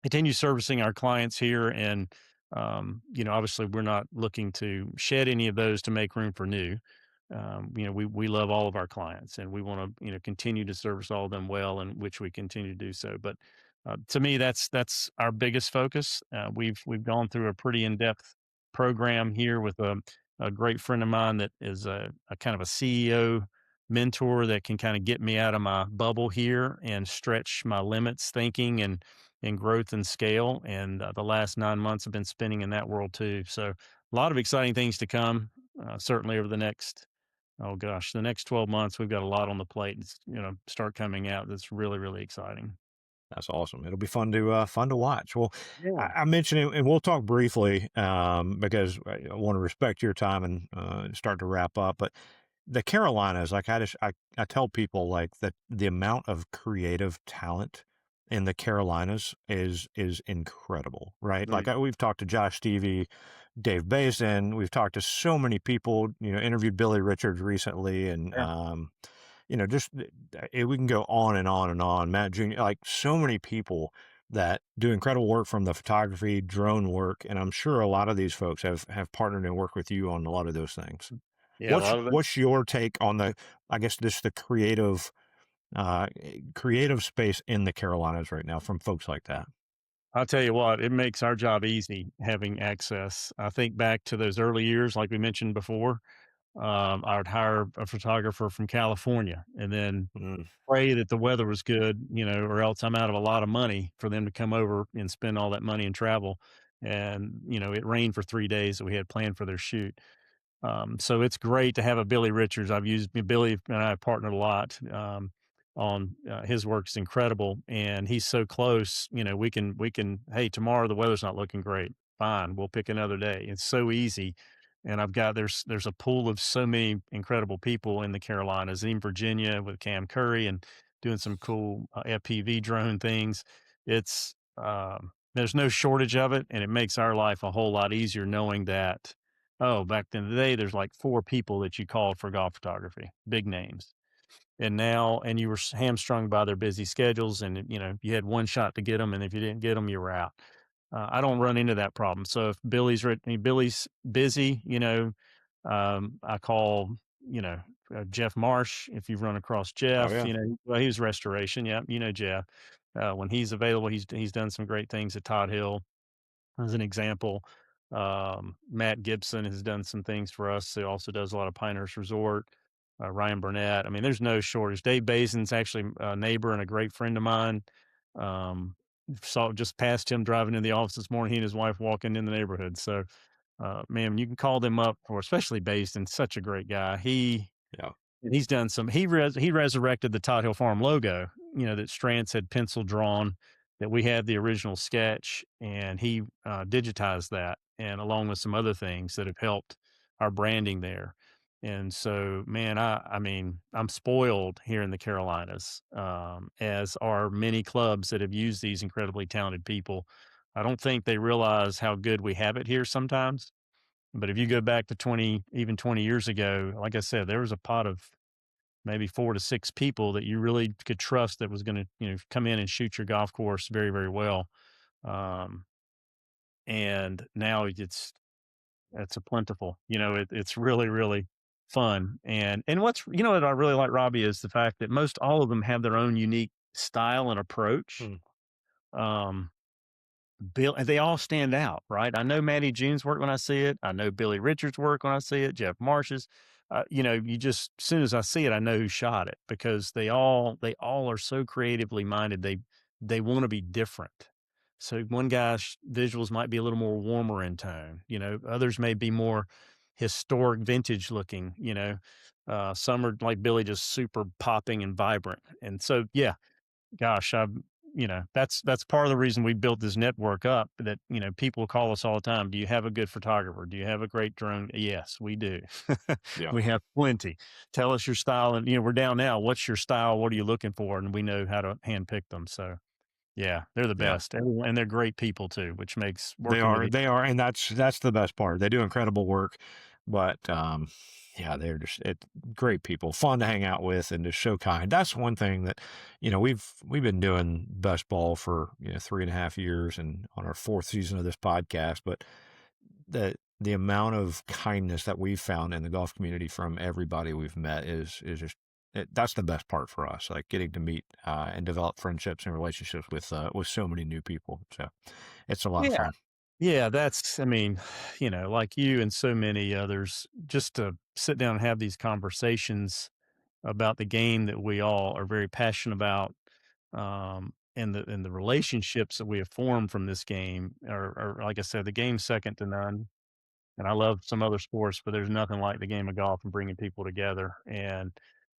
Continue servicing our clients here, and obviously we're not looking to shed any of those to make room for new. We love all of our clients, and we want to continue to service all of them well, and which we continue to do so. But to me, that's our biggest focus. We've gone through a pretty in depth program here with a great friend of mine that is a kind of a CEO mentor that can kind of get me out of my bubble here and stretch my limits thinking and growth and scale. And the last 9 months have been spending in that world too. So a lot of exciting things to come. Certainly over the next, oh gosh, the next 12 months, we've got a lot on the plate. It's, start coming out. That's really, really exciting. That's awesome. It'll be fun to watch. Well, Yeah. I mentioned it, and we'll talk briefly because I want to respect your time and start to wrap up. But the Carolinas, like I tell people like that the amount of creative talent in the Carolinas is incredible, right? Mm, We've talked to Josh Stevie, Dave Basin, we've talked to so many people. Interviewed Billy Richards recently, and yeah. just we can go on and on and on. Matt Jr., like so many people that do incredible work from the photography, drone work, and I'm sure a lot of these folks have partnered and worked with you on a lot of those things. Yeah. A What's lot of it. what's your take on I guess this the creative space in the Carolinas right now from folks like that? I'll tell you what, it makes our job easy having access. I think back to those early years, like we mentioned before. I would hire a photographer from California and then Mm, pray that the weather was good, or else I'm out of a lot of money for them to come over and spend all that money and travel. And, it rained for 3 days that we had planned for their shoot. So it's great to have a Billy Richards. I've used Billy and I have partnered a lot on his work is incredible, and he's so close. We can. Hey, tomorrow the weather's not looking great. Fine, we'll pick another day. It's so easy, and there's a pool of so many incredible people in the Carolinas, even Virginia with Cam Curry and doing some cool FPV drone things. It's there's no shortage of it, and it makes our life a whole lot easier knowing that. Oh, back in the day, there's like 4 people that you called for golf photography, big names. And you were hamstrung by their busy schedules, and, you had one shot to get them, and if you didn't get them, you were out. I don't run into that problem. So if Billy's busy, I call, you know, Jeff Marsh. If you've run across oh Jeff, yeah, well, he was restoration. Yeah, Jeff. When he's available, he's done some great things at Todd Hill as an example. Matt Gibson has done some things for us. He also does a lot of Pinehurst Resort. Ryan Burnett. I mean, there's no shortage. Dave Basin's actually a neighbor and a great friend of mine. Um, saw just passed him driving in the office this morning. He and his wife walking in the neighborhood. So, man, you can call them up for, especially Basin. Such a great guy. yeah. And he's done some he resurrected the Todd Hill Farm logo, that Strantz had pencil drawn, that we had the original sketch, and he, digitized that, and along with some other things that have helped our branding there. And so, man, I mean, I'm spoiled here in the Carolinas, as are many clubs that have used these incredibly talented people. I don't think they realize how good we have it here sometimes. But if you go back to 20, even 20 years ago, like I said, there was a pot of maybe 4 to 6 people that you really could trust that was gonna, come in and shoot your golf course very, very well. Um, and now it's a plentiful, it's really, really fun. And what I really like, Robbie, is the fact that most all of them have their own unique style and approach. Mm. Um, Bill and they all stand out, right? I know Matty June's work when I see it. I know Billy Richards' work when I see it, Jeff Marsh's. You just as soon as I see it, I know who shot it because they all are so creatively minded. They want to be different. So one guy's visuals might be a little more warmer in tone. Others may be more historic vintage looking. Some are like Billy, just super popping and vibrant. And so, yeah, gosh, that's part of the reason we built this network up, that, people call us all the time. Do you have a good photographer? Do you have a great drone? Yes, we do. Yeah. We have plenty. Tell us your style. And, we're down now. What's your style? What are you looking for? And we know how to handpick them. So yeah, they're the Yeah. best. And they're great people too, which makes They working with are, you. they are, and that's the best part. They do incredible work, but yeah, they're just great people, fun to hang out with, and just so kind. That's one thing that we've been doing best ball for 3.5 years, and on our fourth season of this podcast. But the amount of kindness that we've found in the golf community from everybody we've met is just. That's the best part for us, like getting to meet and develop friendships and relationships with so many new people. So it's a lot of Yeah. fun. Yeah, I mean, like you and so many others, just to sit down and have these conversations about the game that we all are very passionate about, and the relationships that we have formed from this game are, like I said, the game's second to none. And I love some other sports, but there's nothing like the game of golf and bringing people together. And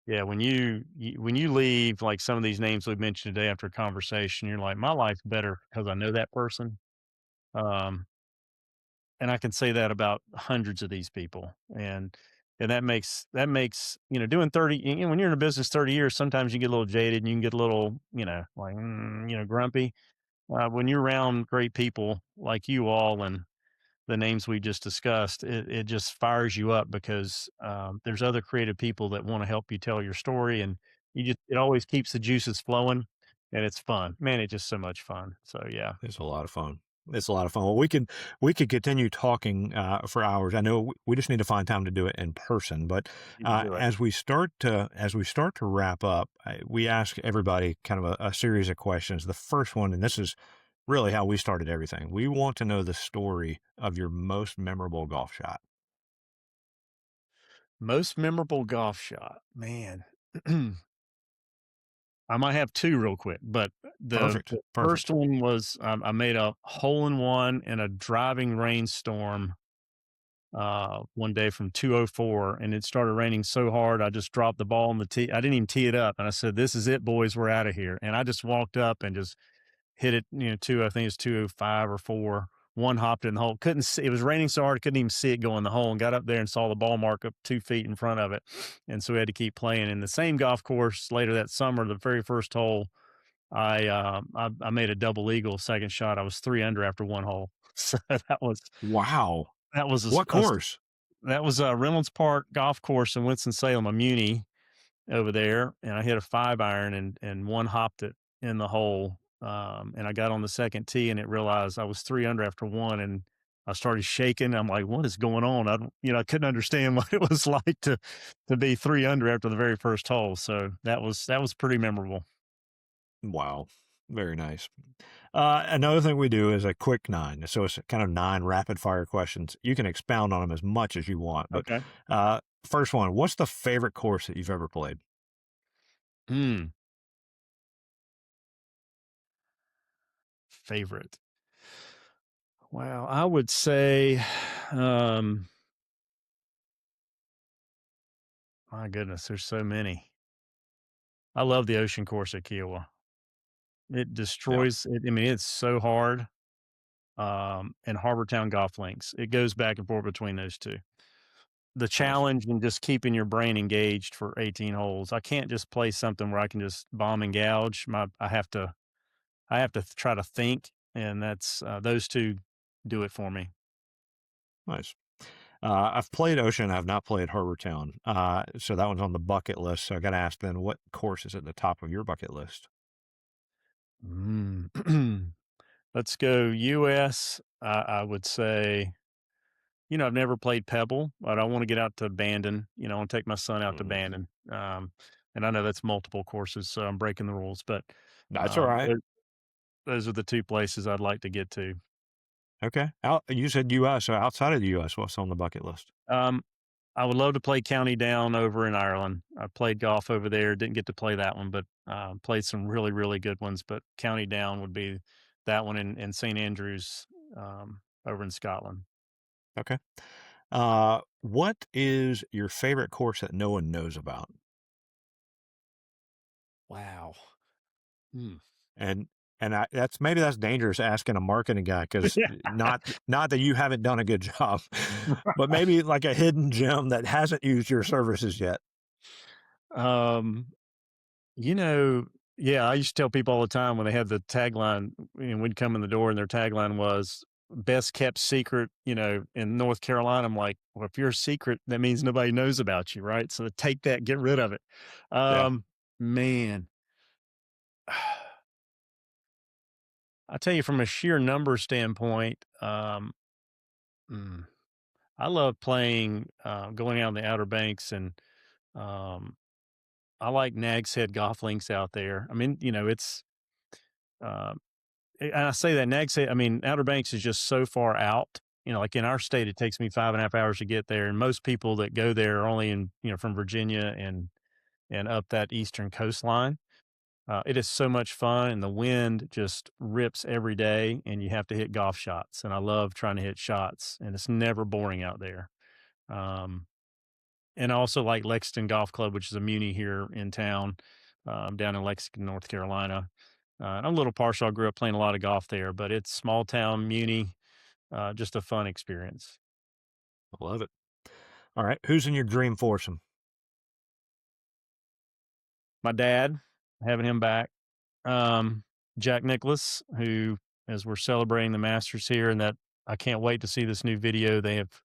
yeah, when you leave, like some of these names we've mentioned today after a conversation, you're like, my life's better because I know that person. Um, and I can say that about hundreds of these people. And that makes, doing 30, when you're in a business 30 years, sometimes you get a little jaded and you can get a little, like, grumpy. When you're around great people like you all and the names we just discussed, it just fires you up because there's other creative people that want to help you tell your story, and it always keeps the juices flowing, and it's fun, man. It's just so much fun. So yeah, It's a lot of fun. It's a lot of fun. Well, we could continue talking for hours. I know we just need to find time to do it in person. But you can do it. as we start to wrap up, we ask everybody kind of a series of questions. The first one, and this is really how we started everything. We want to know the story of your most memorable golf shot. Most memorable golf shot, man. I might have two real quick, but the, Perfect. the first Perfect. one was I made a hole in one in a driving rainstorm one day from 204, and it started raining so hard I just dropped the ball on the tee. I didn't even tee it up, and I said, "This is it, boys. We're out of here." And I just walked up and just hit it. I think it's 205 or four. One hopped in the hole. Couldn't see. It was raining so hard, I couldn't even see it go in the hole. And got up there and saw the ball mark up 2 feet in front of it, and so we had to keep playing. In the same golf course later that summer, the very first hole, I made a double eagle second shot. I was 3 under after one hole. So Wow. that was What course? that was a Reynolds Park golf course in Winston-Salem, a muni over there, and I hit a 5 iron and one hopped it in the hole, and I got on the second tee and it realized I was 3 under after one, and I started shaking. I'm like, "What is going on?" I couldn't understand what it was like to be 3 under after the very first hole. So that was pretty memorable. Wow. Very nice. Another thing we do is a quick nine. So it's kind of nine rapid fire questions. You can expound on them as much as you want. But Okay. first one, what's the favorite course that you've ever played? Hmm. Favorite. Wow, I would say, um, my goodness, there's so many. I love the ocean course at Kiowa. It Yeah, destroys it. I mean, it's so hard. And Harbortown Golf Links. It goes back and forth between those two. The nice. challenge and just keeping your brain engaged for 18 holes. I can't just play something where I can just bomb and gouge. I have to try to think and that's those two do it for me. Nice. I've played Ocean. I've not played Harbor Town. So that one's on the bucket list. So I got to ask then, what course is at the top of your bucket list? Mm. Let's go U.S. I would say, I've never played Pebble, but I want to get out to Bandon. I want to take my son out to Mm, Bandon. And I know that's multiple courses, so I'm breaking the rules, but that's all right. those are the two places I'd like to get to. Okay. You said US. So outside of the US, what's on the bucket list? Um, I would love to play County Down over in Ireland. I played golf over there. Didn't get to play that one, but played some really, really good ones. But County Down would be that one in St Andrews over in Scotland. Okay. What is your favorite course that no one knows about? Wow. Hmm. And that's maybe that's dangerous asking a marketing guy because not that you haven't done a good job, but maybe like a hidden gem that hasn't used your services yet. Um, you know, yeah, I used to tell people all the time when they had the tagline, we'd come in the door and their tagline was best kept secret, in North Carolina. I'm like, well, if you're a secret, that means nobody knows about you, right? So take that, get rid of it. Yeah. Man, I tell you from a sheer number standpoint, mm, I love playing, going out on the Outer Banks and, um, I like Nags Head golf links out there. I mean, it's, um, and I say that Nags Head, I mean, Outer Banks is just so far out. Like in our state, it takes me 5.5 hours to get there. And most people that go there are only from Virginia and up that eastern coastline. It is so much fun, and the wind just rips every day, and you have to hit golf shots. And I love trying to hit shots, and it's never boring out there. Um, and I also like Lexington Golf Club, which is a muni here in town, down in Lexington, North Carolina. I'm a little partial. I grew up playing a lot of golf there, but it's small town muni, just a fun experience. I love it. All right. Who's in your dream foursome? My dad, having him back, um, Jack Nicklaus, who, as we're celebrating the Masters here, and that I can't wait to see this new video they have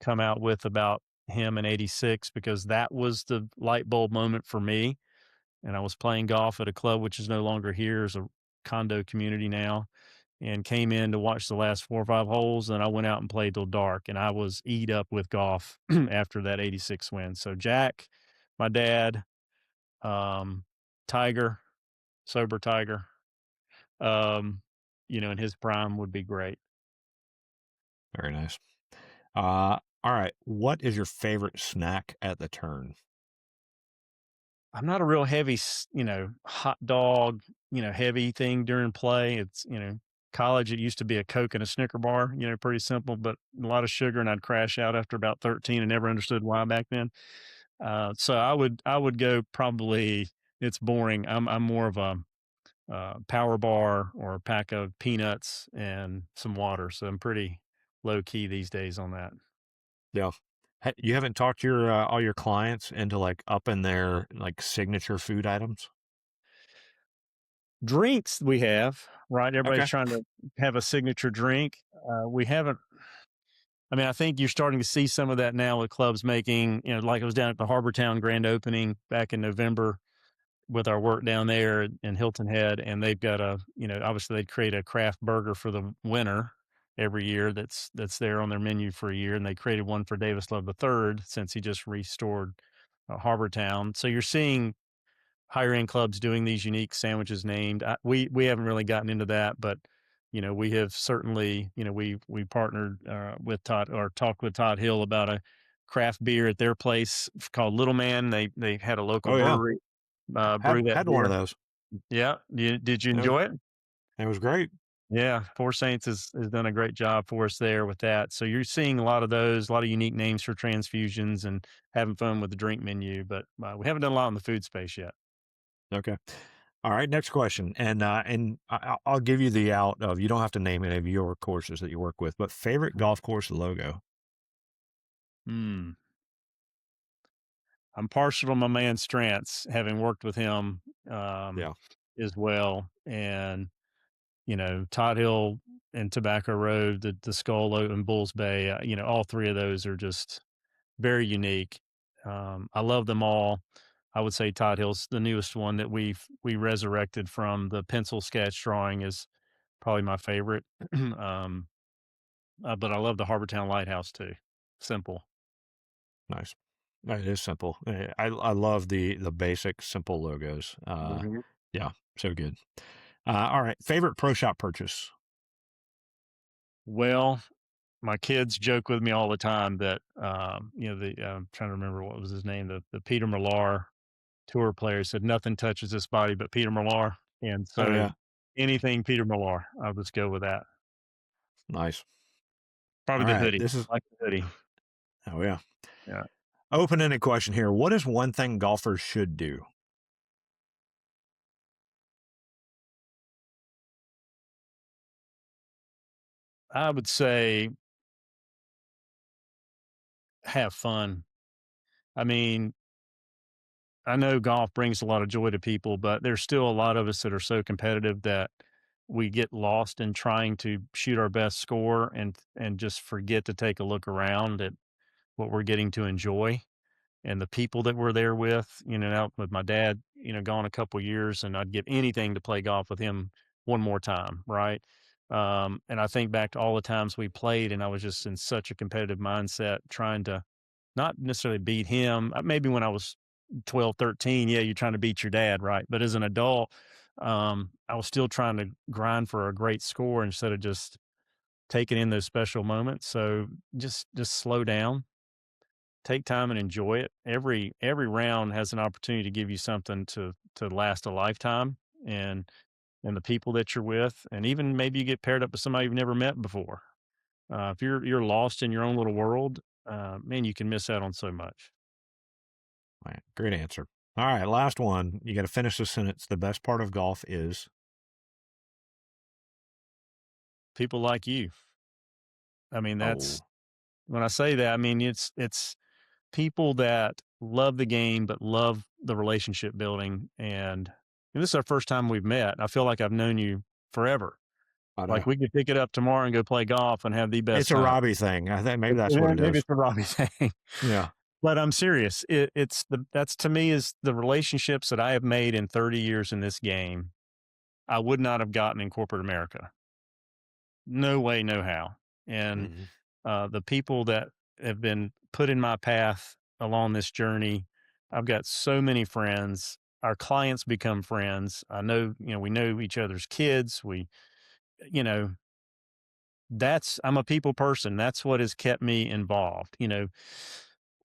come out with about him in '86 because that was the light bulb moment for me. And I was playing golf at a club which is no longer here, as a condo community now, and came in to watch the last 4 or 5 holes. And I went out and played till dark, and I was eat up with golf after that '86 win. So Jack, my dad, um, Tiger, sober Tiger, in his prime would be great. Very nice. All right. What is your favorite snack at the turn? I'm not a real heavy, hot dog, heavy thing during play. It's, college, it used to be a Coke and a Snicker bar, pretty simple, but a lot of sugar. And I'd crash out after about 13 and never understood why back then. So I would go probably, it's boring. I'm more of a, power bar or a pack of peanuts and some water. So I'm pretty low key these days on that. Yeah. You haven't talked your all your clients into like up in their like signature food items? Drinks we have, right? Everybody's Okay. trying to have a signature drink. We haven't, I mean, I think you're starting to see some of that now with clubs making, like I was down at the Harbor Town grand opening back in November with our work down there in Hilton Head. And they've got obviously they'd create a craft burger for the winner every year that's there on their menu for a year. And they created one for Davis Love III since he just restored Harbor Town. So you're seeing higher end clubs doing these unique sandwiches named. We haven't really gotten into that, but we have certainly, we partnered with Todd or talked with Todd Hill about a craft beer at their place called Little Man. They had a local Oh yeah. brewery Had brew that had one of beer. those. Yeah, did you It was enjoy it? it was great. Yeah, Four Saints has done a great job for us there with that. So you're seeing a lot of those, a lot of unique names for transfusions and having fun with the drink menu. But we haven't done a lot in the food space yet. Okay. All right, next question, and I'll give you the out of you don't have to name any of your courses that you work with, but favorite golf course logo. Hmm. I'm partial to my man Strantz, having worked with him, Yeah. as well, and, Todd Hill and Tobacco Road, the Skull and Bulls Bay, all three of those are just very unique. I love them all. I would say Todd Hill's the newest one that we resurrected from the pencil sketch drawing is probably my favorite. um, but I love the Harbortown Lighthouse too. Simple. Nice. It is simple. I love the basic simple logos. Mhm. Yeah, so good. All right, favorite pro shop purchase. Well, my kids joke with me all the time that I'm trying to remember what was his name, the Peter Millar tour player said nothing touches this body but Peter Millar, and Oh so yeah, anything Peter Millar, I'll just go with that. nice. Probably All the right, hoodie. this is I like the hoodie. oh yeah. Yeah. Open ended question here. What is one thing golfers should do? I would say have fun. I mean, I know golf brings a lot of joy to people, but there's still a lot of us that are so competitive that we get lost in trying to shoot our best score and just forget to take a look around at what we're getting to enjoy and the people that we're there with. Out with my dad, gone a couple years, and I'd give anything to play golf with him one more time, right? And I think back to all the times we played, and I was just in such a competitive mindset, trying to not necessarily beat him. Maybe when I was 12, 13, yeah, you're trying to beat your dad, right? But as an adult, I was still trying to grind for a great score instead of just taking in those special moments. So just slow down, take time and enjoy it. Every round has an opportunity to give you something to last a lifetime, and the people that you're with, and even maybe you get paired up with somebody you've never met before. If you're lost in your own little world, man, you can miss out on so much. Right, great answer. All right, last one. You got to finish the sentence. The best part of golf is People like you. I mean, that's oh, when I say that, I mean it's people that love the game but love the relationship building, and this is our first time we've met. I feel like I've known you forever. I Like, know. we could pick it up tomorrow and go play golf and have the It's best a time. Robbie thing. I think maybe that's what Yeah, it maybe is. it's a Robbie thing, Yeah. but I'm serious. That's to me is the relationships that I have made in 30 years in this game, I would not have gotten in corporate America. No way, no how. And, Hmm. the people that have been put in my path along this journey, I've got so many friends. Our clients become friends. I know, we know each other's kids. You know, I'm a people person. That's what has kept me involved.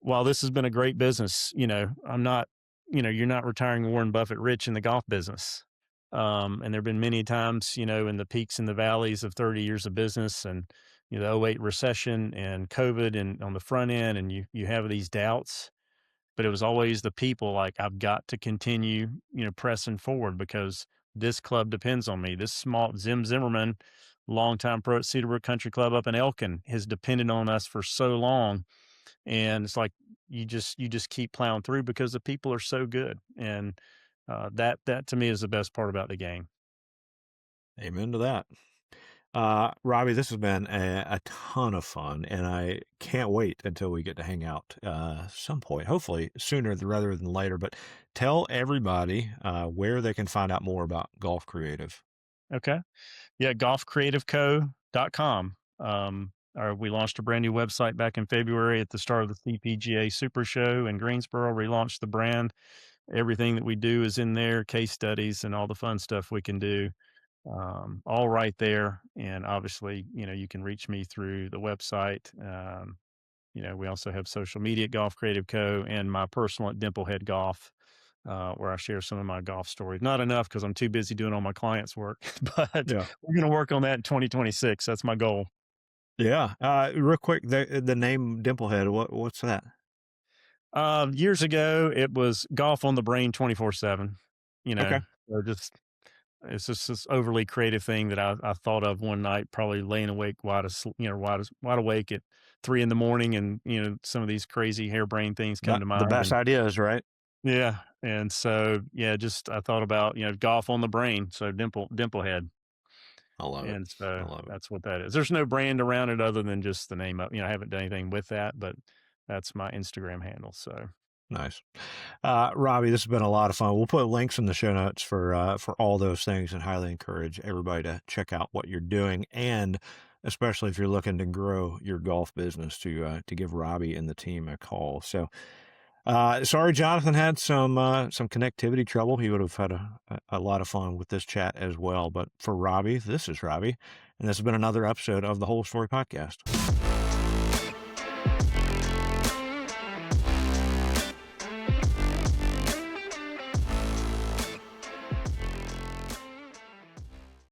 While this has been a great business, I'm not, you're not retiring Warren Buffett rich in the golf business. And there have been many times, in the peaks and the valleys of 30 years of business, and, the '08 recession and COVID and on the front end, and you have these doubts, but it was always the people, like, I've got to continue, pressing forward because this club depends on me. This small Zim Zimmerman, longtime pro at Cedarwood Country Club up in Elkin, has depended on us for so long. And it's like you just keep plowing through because the people are so good. And that to me is the best part about the game. Amen to that. Robbie, this has been a ton of fun, and I can't wait until we get to hang out some point, hopefully sooner rather than later. But tell everybody where they can find out more about Golf Creative. Okay. Yeah, golfcreativeco.com. We launched a brand new website back in February at the start of the CPGA Super Show in Greensboro. Relaunched the brand. Everything that we do is in there, case studies and all the fun stuff we can do, all right there. And obviously, you can reach me through the website. We also have social media at Golf Creative Co. and my personal at Dimplehead Golf, where I share some of my golf stories. Not enough because I'm too busy doing all my clients' work, but Yeah. we're going to work on that in 2026. That's my goal. Yeah. Real quick, the name Dimplehead. What's that? Years ago, it was golf on the brain 24/7. You know, Okay. so it's just this overly creative thing that I thought of one night, probably laying awake wide awake at 3 in the morning, and some of these crazy harebrained things come to The mind, best and ideas, right? yeah, and so, yeah, just I thought about, golf on the brain, so Dimplehead. I love it. And I so love it. that's what that is. There's no brand around it other than just the name of, I haven't done anything with that, but that's my Instagram handle. So Nice. Robbie, this has been a lot of fun. We'll put links in the show notes for all those things and highly encourage everybody to check out what you're doing. And especially if you're looking to grow your golf business to give Robbie and the team a call. So, sorry, Jonathan had some connectivity trouble. He would have had a lot of fun with this chat as well. But for Robbie, this is Robbie, and this has been another episode of the Whole Story Podcast.